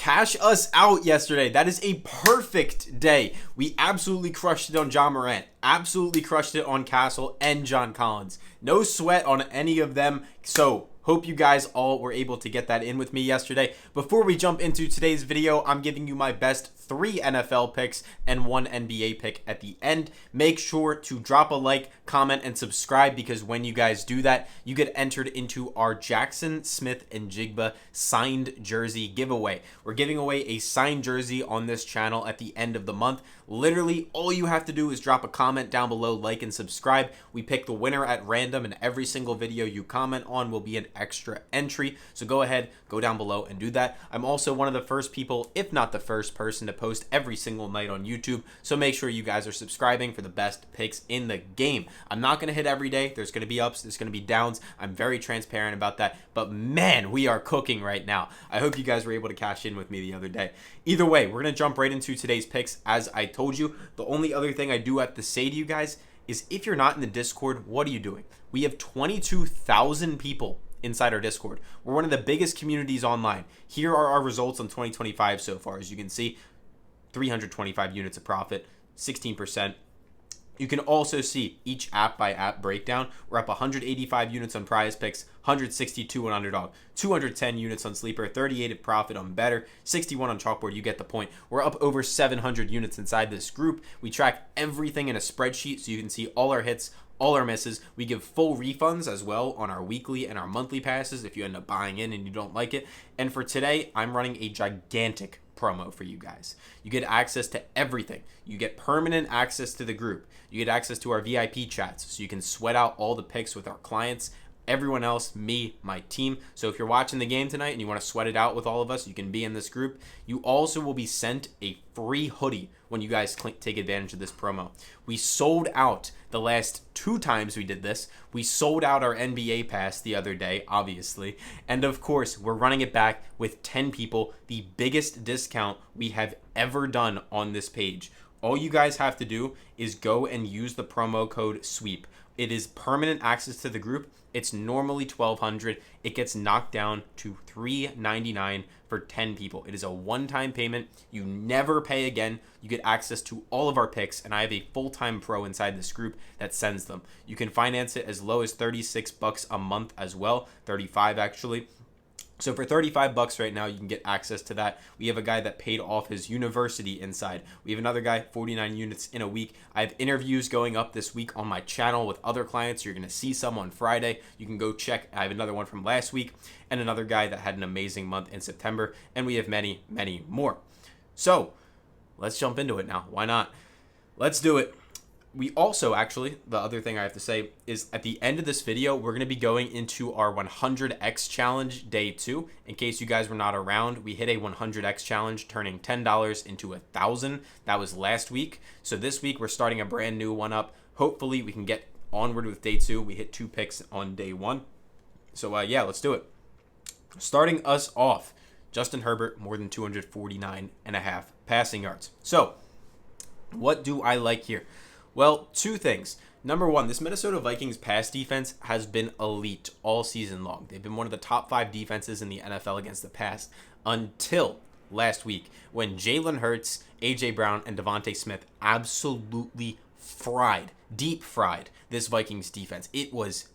Cash us out yesterday. That is a perfect day. We absolutely crushed it on John Morant. Absolutely crushed it on Castle and John Collins. No sweat on any of them. So hope you guys all were able to get that in with me yesterday. Before we jump into today's video, I'm giving you my best 3 NFL picks and 1 NBA pick at the end. Make sure to drop a like, comment, and subscribe because when you guys do that, you get entered into our Jackson Smith and Jigba signed jersey giveaway. We're giving away a signed jersey on this channel at the end of the month. Literally, all you have to do is drop a comment down below, like, and subscribe. We pick the winner at random, and every single video you comment on will be an extra entry. So go ahead, go down below, and do that. I'm also one of the first people, if not the first person, to post every single night on YouTube. So make sure you guys are subscribing for the best picks in the game. I'm not going to hit every day. There's going to be ups. There's going to be downs. I'm very transparent about that. But man, we are cooking right now. I hope you guys were able to cash in with me the other day. Either way, we're going to jump right into today's picks. As I told you, the only other thing I do have to say to you guys is if you're not in the Discord, what are you doing? We have 22,000 people inside our Discord. We're one of the biggest communities online. Here are our results on 2025 so far. As you can see, 325 units of profit, 16%. You can also see each app by app breakdown. We're up 185 units on PrizePicks, 162 on Underdog, 210 units on Sleeper, 38 at Profit on Better, 61 on Chalkboard. You get the point. We're up over 700 units inside this group. We track everything in a spreadsheet so you can see all our hits, all our misses. We give full refunds as well on our weekly and our monthly passes if you end up buying in and you don't like it. And for today, I'm running a gigantic promo for you guys. You get access to everything. You get permanent access to the group. You get access to our VIP chats so you can sweat out all the picks with our clients, everyone else, me, my team. So if you're watching the game tonight and you want to sweat it out with all of us, you can be in this group. You also will be sent a free hoodie when you guys take advantage of this promo. We sold out the last 2 times we did this. We sold out our NBA pass the other day, obviously. And of course, we're running it back with 10 people, the biggest discount we have ever done on this page. All you guys have to do is go and use the promo code SWEEP. It is permanent access to the group. It's normally $1,200. It gets knocked down to $399 for 10 people. It is a one-time payment. You never pay again. You get access to all of our picks, and I have a full-time pro inside this group that sends them. You can finance it as low as $36 a month as well, 35 actually. So for $35 right now, you can get access to that. We have a guy that paid off his university inside. We have another guy, 49 units in a week. I have interviews going up this week on my channel with other clients. You're going to see some on Friday. You can go check. I have another one from last week and another guy that had an amazing month in September. And we have many, many more. So let's jump into it now. Why not? Let's do it. We also, actually, the other thing I have to say is at the end of this video, we're going to be going into our 100x challenge day 2. In case you guys were not around, we hit a 100x challenge, turning $10 into $1,000. That was last week. So this week, we're starting a brand new one up. Hopefully, we can get onward with day 2. We hit 2 picks on day 1. So, yeah, let's do it. Starting us off, Justin Herbert, more than 249.5 passing yards. So, what do I like here? Well, 2 things. Number 1, this Minnesota Vikings pass defense has been elite all season long. They've been one of the top 5 defenses in the NFL against the pass until last week when Jalen Hurts, A.J. Brown, and Devontae Smith absolutely deep fried this Vikings defense. It was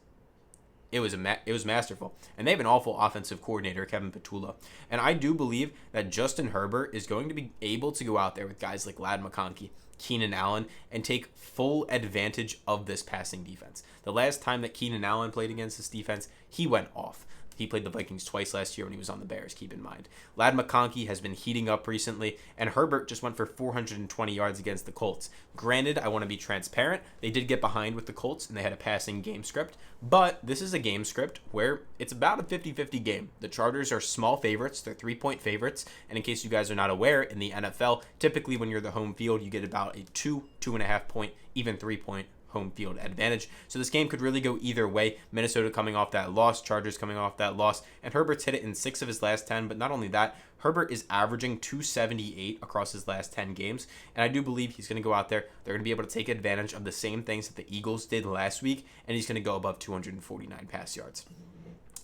masterful. And they have an awful offensive coordinator, Kevin Petula. And I do believe that Justin Herbert is going to be able to go out there with guys like McConkey, Keenan Allen, and take full advantage of this passing defense. The last time that Keenan Allen played against this defense, he went off. He played the Vikings twice last year when he was on the Bears, keep in mind. McConkey has been heating up recently, and Herbert just went for 420 yards against the Colts. Granted, I want to be transparent. They did get behind with the Colts, and they had a passing game script, but this is a game script where it's about a 50-50 game. The Chargers are small favorites. They're 3-point favorites, and in case you guys are not aware, in the NFL, typically when you're the home field, you get about a 2.5 point, even 3-point home field advantage. So this game could really go either way. Minnesota coming off that loss, Chargers coming off that loss, and Herbert's hit it in 6 of his last 10. But not only that, Herbert is averaging 278 across his last 10 games, and I do believe he's going to go out there. They're going to be able to take advantage of the same things that the Eagles did last week, and he's going to go above 249 pass yards.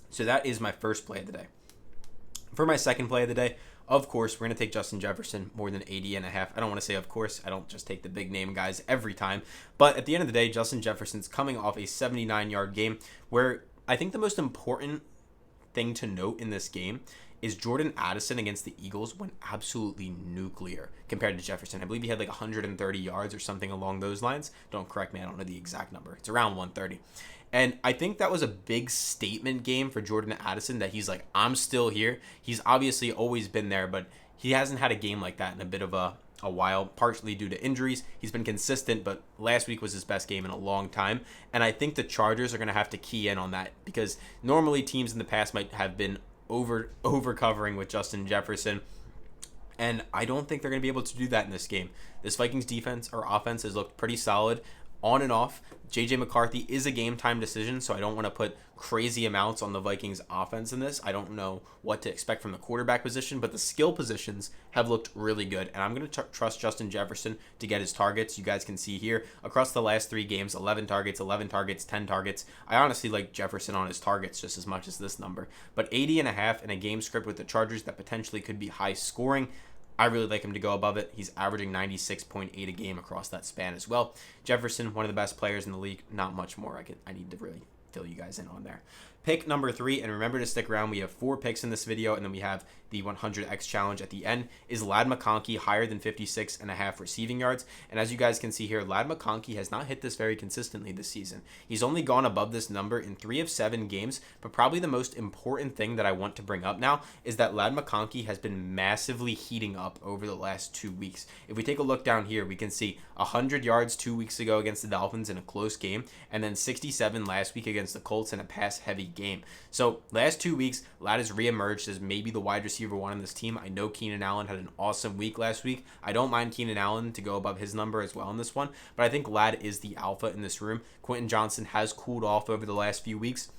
So that is my first play of the day. For my second play of the day, Of course, we're going to take Justin Jefferson more than 80.5. I don't want to say of course. I don't just take the big name guys every time. But at the end of the day, Justin Jefferson's coming off a 79-yard game where I think the most important thing to note in this game is Jordan Addison against the Eagles went absolutely nuclear compared to Jefferson. I believe he had like 130 yards or something along those lines. Don't correct me, I don't know the exact number. It's around 130. And I think that was a big statement game for Jordan Addison that he's like, I'm still here. He's obviously always been there, but he hasn't had a game like that in a bit of a while, partially due to injuries. He's been consistent, but last week was his best game in a long time. And I think the Chargers are going to have to key in on that because normally teams in the past might have been over covering with Justin Jefferson. And I don't think they're going to be able to do that in this game. This Vikings defense or offense has looked pretty solid on and off. JJ McCarthy is a game time decision, so I don't want to put crazy amounts on the Vikings offense in this. I don't know what to expect from the quarterback position, but the skill positions have looked really good. And I'm going to trust Justin Jefferson to get his targets. You guys can see here across the last 3 games, 11 targets, 10 targets. I honestly like Jefferson on his targets just as much as this number. But 80.5 in a game script with the Chargers that potentially could be high scoring, I really like him to go above it. He's averaging 96.8 a game across that span as well. Jefferson, one of the best players in the league. Not much more I need to really fill you guys in on there. Pick number 3, and remember to stick around. We have 4 picks in this video, and then we have the 100x challenge at the end. Is Ladd McConkey higher than 56.5 receiving yards? And as you guys can see here, Ladd McConkey has not hit this very consistently this season. He's only gone above this number in 3 of 7 games, but probably the most important thing that I want to bring up now is that Ladd McConkey has been massively heating up over the last 2 weeks. If we take a look down here, we can see 100 yards 2 weeks ago against the Dolphins in a close game, and then 67 last week against the Colts in a pass-heavy game. So last 2 weeks, Ladd has reemerged as maybe the wide receiver 1 on this team. I know Keenan Allen had an awesome week last week. I don't mind Keenan Allen to go above his number as well in this one, but I think Ladd is the alpha in this room. Quentin Johnson has cooled off over the last few weeks,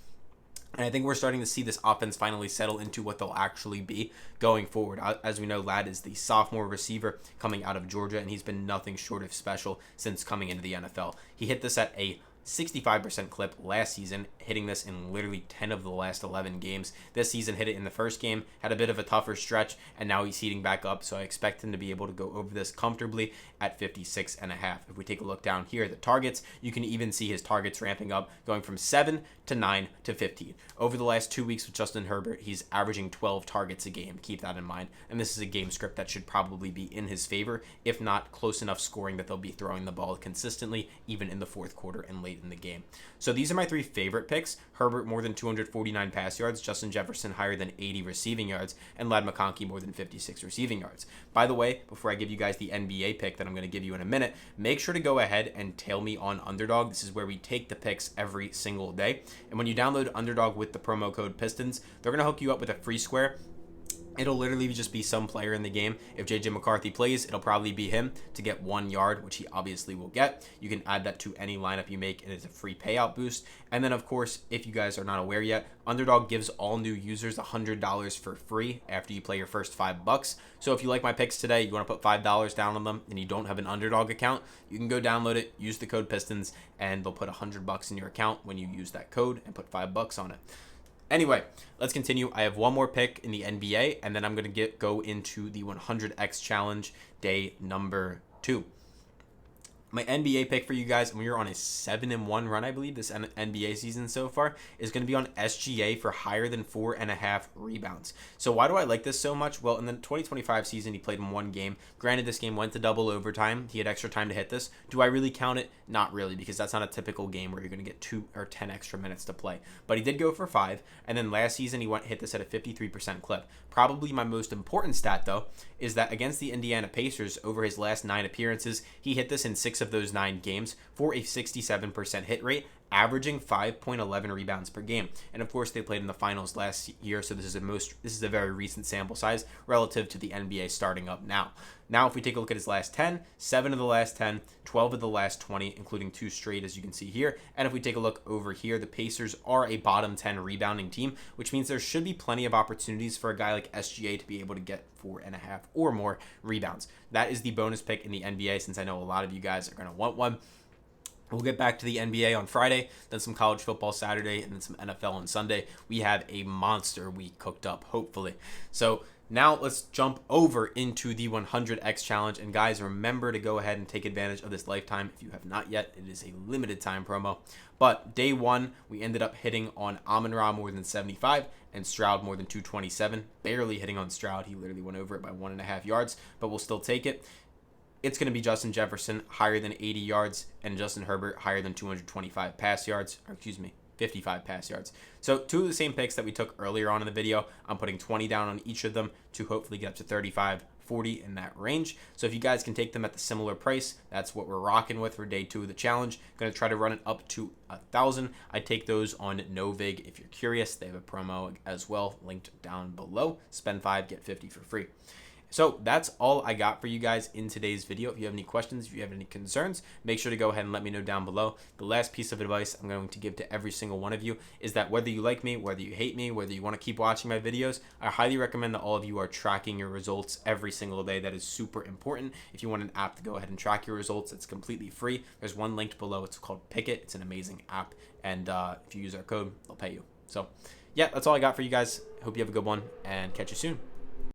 and I think we're starting to see this offense finally settle into what they'll actually be going forward. As we know, Ladd is the sophomore receiver coming out of Georgia, and he's been nothing short of special since coming into the NFL. He hit this at a 65% clip last season, hitting this in literally 10 of the last 11 games. This season hit it in the first game, had a bit of a tougher stretch, and now he's heating back up, so I expect him to be able to go over this comfortably at 56.5. If we take a look down here at the targets, you can even see his targets ramping up, going from 7 to 9 to 15. Over the last 2 weeks with Justin Herbert, he's averaging 12 targets a game. Keep that in mind. And this is a game script that should probably be in his favor, if not close enough scoring that they'll be throwing the ball consistently, even in the fourth quarter and late in the game. So these are my 3 favorite picks. Herbert more than 249 pass yards, Justin Jefferson higher than 80 receiving yards, and Ladd McConkey more than 56 receiving yards. By the way, before I give you guys the NBA pick that I'm going to give you in a minute, make sure to go ahead and tail me on Underdog. This is where we take the picks every single day. And when you download Underdog with the promo code PISTONS, they're going to hook you up with a free square. It'll literally just be some player in the game. If JJ McCarthy plays, it'll probably be him to get 1 yard, which he obviously will get. You can add that to any lineup you make, and it's a free payout boost. And then, of course, if you guys are not aware yet, Underdog gives all new users $100 for free after you play your first $5. So if you like my picks today, you want to put $5 down on them, and you don't have an Underdog account, you can go download it, use the code PISTONS, and they'll put $100 in your account when you use that code and put $5 on it. Anyway, let's continue. I have one more pick in the NBA, and then I'm going to go into the 100x challenge day number 2. My NBA pick for you guys, and we are on a 7-1 run, I believe, this NBA season so far, is going to be on SGA for higher than 4.5 rebounds. So why do I like this so much? Well, in the 2025 season, he played in 1 game. Granted, this game went to double overtime. He had extra time to hit this. Do I really count it? Not really, because that's not a typical game where you're going to get 2 or 10 extra minutes to play. But he did go for 5, and then last season, he hit this at a 53% clip. Probably my most important stat, though, is that against the Indiana Pacers, over his last 9 appearances, he hit this in 6 of those 9 games for a 67% hit rate, averaging 5.11 rebounds per game. And of course, they played in the finals last year, so this is a very recent sample size relative to the NBA starting up now. Now, if we take a look at his last 10, 7 of the last 10, 12 of the last 20, including 2 straight, as you can see here. And if we take a look over here, the Pacers are a bottom 10 rebounding team, which means there should be plenty of opportunities for a guy like SGA to be able to get 4.5 or more rebounds. That is the bonus pick in the NBA, since I know a lot of you guys are going to want one. We'll get back to the NBA on Friday, then some college football Saturday, and then some NFL on Sunday. We have a monster week cooked up, hopefully. So Now let's jump over into the 100x challenge. And guys, remember to go ahead and take advantage of this lifetime if you have not yet. It is a limited time promo. But day one, we ended up hitting on Amon-Ra more than 75 and Stroud more than 227. Barely hitting on Stroud. He literally went over it by 1.5 yards, but we'll still take it. It's going to be Justin Jefferson higher than 80 yards and Justin Herbert higher than 225 pass yards, or excuse me, 55 pass yards. So two of the same picks that we took earlier on in the video. I'm putting 20 down on each of them to hopefully get up to 35, 40 in that range. So if you guys can take them at the similar price, that's what we're rocking with for day 2 of the challenge. Going to try to run it up to 1,000. I take those on Novig. If you're curious, they have a promo as well linked down below. Spend 5, get 50 for free. So that's all I got for you guys in today's video. If you have any questions, if you have any concerns, make sure to go ahead and let me know down below. The last piece of advice I'm going to give to every single one of you is that whether you like me, whether you hate me, whether you want to keep watching my videos, I highly recommend that all of you are tracking your results every single day. That is super important. If you want an app to go ahead and track your results, it's completely free. There's one linked below. It's called Pikkit. It's an amazing app. And if you use our code, they'll pay you. So yeah, that's all I got for you guys. Hope you have a good one and catch you soon.